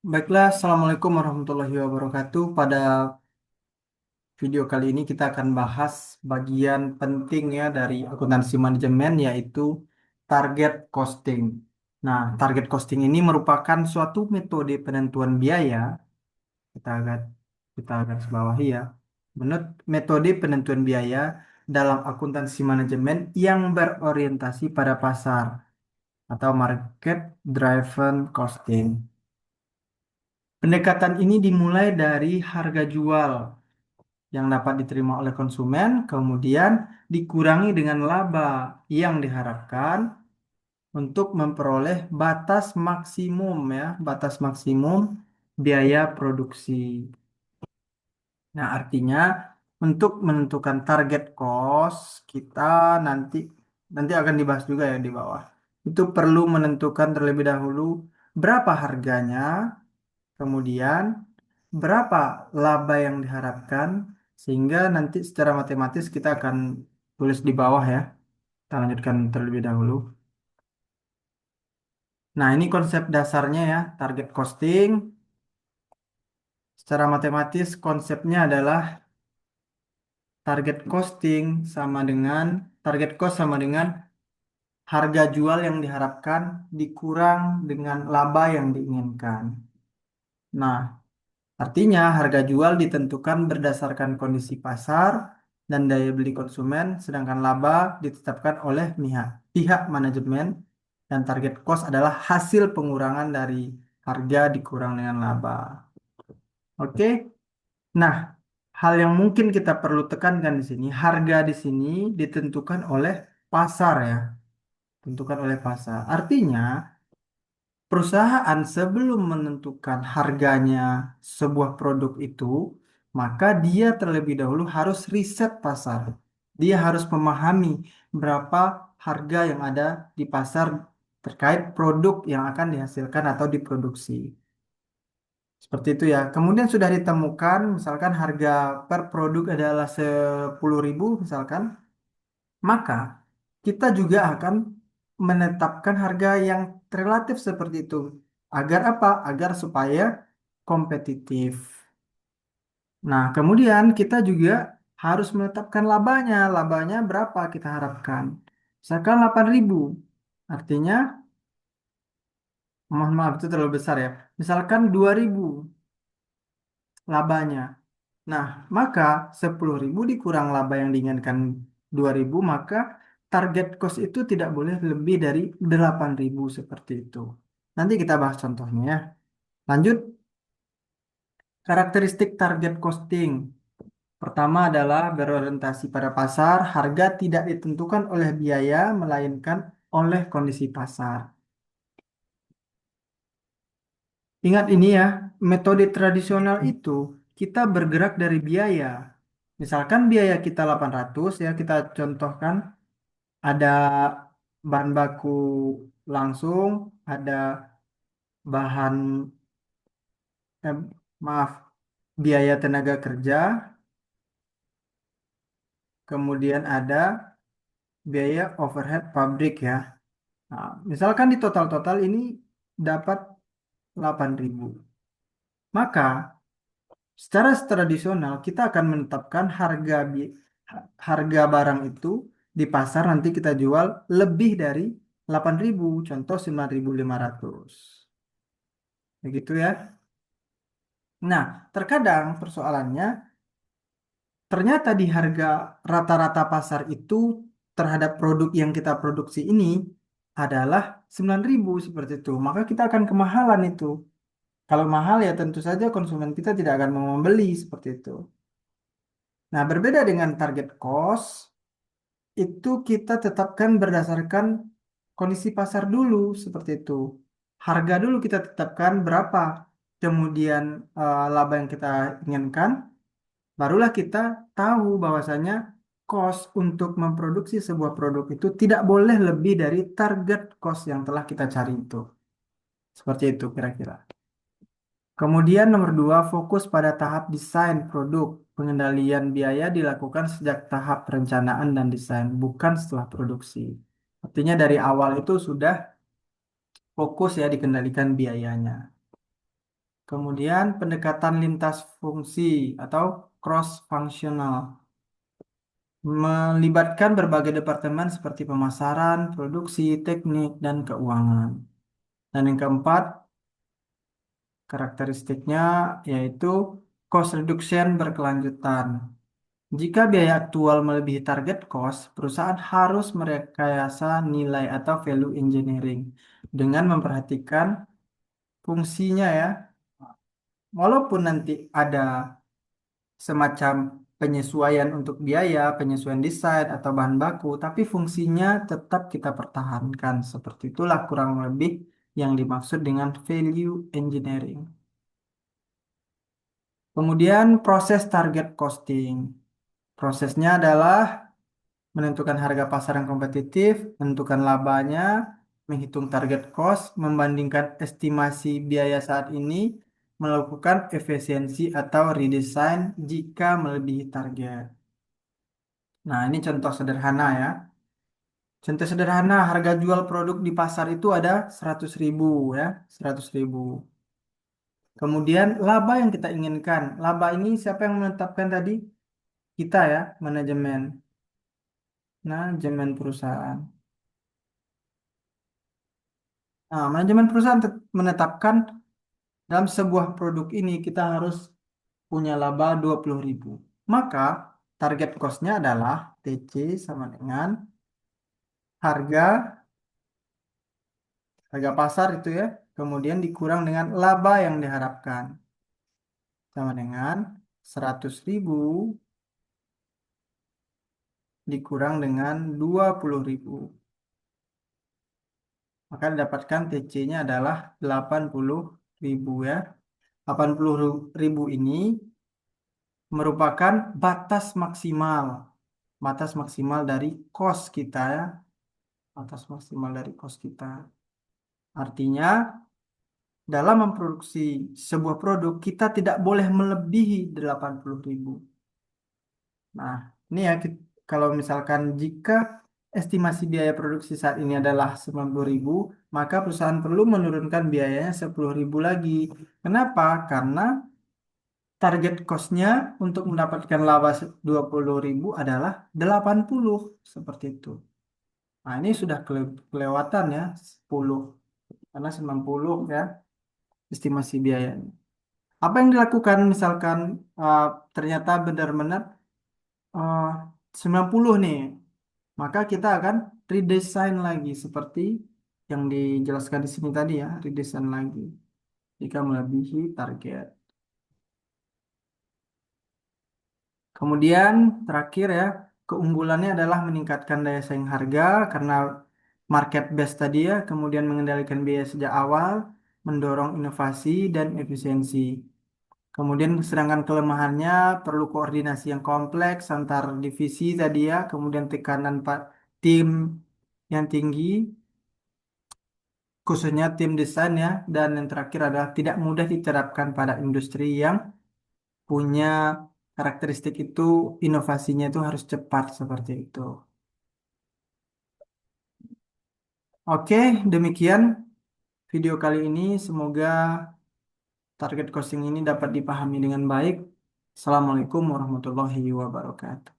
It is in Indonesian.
Baiklah, Assalamualaikum warahmatullahi wabarakatuh. Pada video kali ini kita akan bahas bagian penting ya dari akuntansi manajemen yaitu target costing. Nah, target costing ini merupakan suatu metode penentuan biaya. Kita kita garis bawahi ya. Menurut metode penentuan biaya dalam akuntansi manajemen yang berorientasi pada pasar atau market driven costing. Pendekatan ini dimulai dari harga jual yang dapat diterima oleh konsumen, kemudian dikurangi dengan laba yang diharapkan untuk memperoleh batas maksimum ya, batas maksimum biaya produksi. Nah, artinya untuk menentukan target cost kita nanti nanti akan dibahas juga ya di bawah. Itu perlu menentukan terlebih dahulu berapa harganya, kemudian berapa laba yang diharapkan, sehingga nanti secara matematis kita akan tulis di bawah ya. Kita lanjutkan terlebih dahulu. Nah, ini konsep dasarnya ya, target costing. Secara matematis konsepnya adalah target costing sama dengan target cost sama dengan harga jual yang diharapkan dikurang dengan laba yang diinginkan. Nah, artinya harga jual ditentukan berdasarkan kondisi pasar dan daya beli konsumen, sedangkan laba ditetapkan oleh pihak manajemen dan target cost adalah hasil pengurangan dari harga dikurang dengan laba. Oke. Nah, hal yang mungkin kita perlu tekankan di sini, harga di sini ditentukan oleh pasar ya, ditentukan oleh pasar. Artinya, perusahaan sebelum menentukan harganya sebuah produk itu, maka dia terlebih dahulu harus riset pasar. Dia harus memahami berapa harga yang ada di pasar terkait produk yang akan dihasilkan atau diproduksi. Seperti itu ya. Kemudian sudah ditemukan, misalkan harga per produk adalah 10.000 misalkan, maka kita juga akan menetapkan harga yang relatif seperti itu. Agar apa? Agar supaya kompetitif. Nah, kemudian kita juga harus menetapkan labanya. Labanya berapa kita harapkan? Misalkan 8.000. Artinya, mohon maaf itu terlalu besar ya. Misalkan 2.000 labanya. Nah, maka 10.000 dikurang laba yang diinginkan 2.000, maka target cost itu tidak boleh lebih dari 8.000 seperti itu. Nanti kita bahas contohnya ya. Lanjut, karakteristik target costing. Pertama adalah berorientasi pada pasar, harga tidak ditentukan oleh biaya, melainkan oleh kondisi pasar. Ingat ini ya, metode tradisional itu kita bergerak dari biaya. Misalkan biaya kita 800 ya, kita contohkan ada bahan baku langsung, ada bahan eh, maaf, biaya tenaga kerja, kemudian ada biaya overhead pabrik ya. Nah, misalkan di total-total ini dapat 8.000. Maka secara tradisional kita akan menetapkan harga barang itu di pasar nanti kita jual lebih dari 8.000, contoh 9.500. Begitu ya. Nah, terkadang persoalannya ternyata di harga rata-rata pasar itu terhadap produk yang kita produksi ini adalah 9.000 seperti itu. Maka kita akan kemahalan itu. Kalau mahal ya tentu saja konsumen kita tidak akan mau membeli seperti itu. Nah, berbeda dengan target cost, itu kita tetapkan berdasarkan kondisi pasar dulu seperti itu. Harga dulu kita tetapkan berapa, kemudian laba yang kita inginkan, barulah kita tahu bahwasanya cost untuk memproduksi sebuah produk itu tidak boleh lebih dari target cost yang telah kita cari itu. Seperti itu kira-kira. Kemudian nomor dua, fokus pada tahap desain produk. Pengendalian biaya dilakukan sejak tahap perencanaan dan desain, bukan setelah produksi. Artinya dari awal itu sudah fokus ya dikendalikan biayanya. Kemudian pendekatan lintas fungsi atau cross functional melibatkan berbagai departemen seperti pemasaran, produksi, teknik, dan keuangan. Dan yang keempat, karakteristiknya yaitu cost reduction berkelanjutan. Jika biaya aktual melebihi target cost, perusahaan harus merekayasa nilai atau value engineering dengan memperhatikan fungsinya ya. Walaupun nanti ada semacam penyesuaian untuk biaya, penyesuaian desain atau bahan baku, tapi fungsinya tetap kita pertahankan. Seperti itulah kurang lebih yang dimaksud dengan value engineering. Kemudian proses target costing. Prosesnya adalah menentukan harga pasar yang kompetitif, menentukan labanya, menghitung target cost, membandingkan estimasi biaya saat ini, melakukan efisiensi atau redesign jika melebihi target. Nah, ini contoh sederhana ya. Contoh sederhana, harga jual produk di pasar itu ada 100.000 ya, 100.000. Kemudian laba yang kita inginkan. Laba ini siapa yang menetapkan tadi? Kita ya, manajemen. Manajemen perusahaan. Nah, manajemen perusahaan menetapkan dalam sebuah produk ini kita harus punya laba 20.000. Maka target cost-nya adalah TC sama dengan harga harga pasar itu ya, kemudian dikurang dengan laba yang diharapkan sama dengan 100.000 dikurang dengan 20.000. Maka didapatkan TC-nya adalah 80.000 ya. 80.000 ini merupakan batas maksimal dari kos kita ya, batas maksimal dari kos kita. Artinya, dalam memproduksi sebuah produk, kita tidak boleh melebihi 80.000. Nah, ini ya, kalau misalkan jika estimasi biaya produksi saat ini adalah 90.000, maka perusahaan perlu menurunkan biayanya 10.000 lagi. Kenapa? Karena target cost-nya untuk mendapatkan laba 20.000 adalah 80, seperti itu. Nah, ini sudah kelewatan ya, 10. Karena 90 ya, estimasi biayanya. Apa yang dilakukan misalkan uh, ternyata benar-benar uh, 90 nih, maka kita akan redesign lagi seperti yang dijelaskan di sini tadi ya, redesign lagi jika melebihi target. Kemudian terakhir ya, keunggulannya adalah meningkatkan daya saing harga karena market base tadi ya, kemudian mengendalikan biaya sejak awal, mendorong inovasi dan efisiensi. Kemudian sedangkan kelemahannya perlu koordinasi yang kompleks antar divisi tadi ya, kemudian tekanan tim yang tinggi, khususnya tim desain ya, dan yang terakhir adalah tidak mudah diterapkan pada industri yang punya karakteristik itu inovasinya itu harus cepat seperti itu. Oke, demikian video kali ini. Semoga target costing ini dapat dipahami dengan baik. Assalamualaikum warahmatullahi wabarakatuh.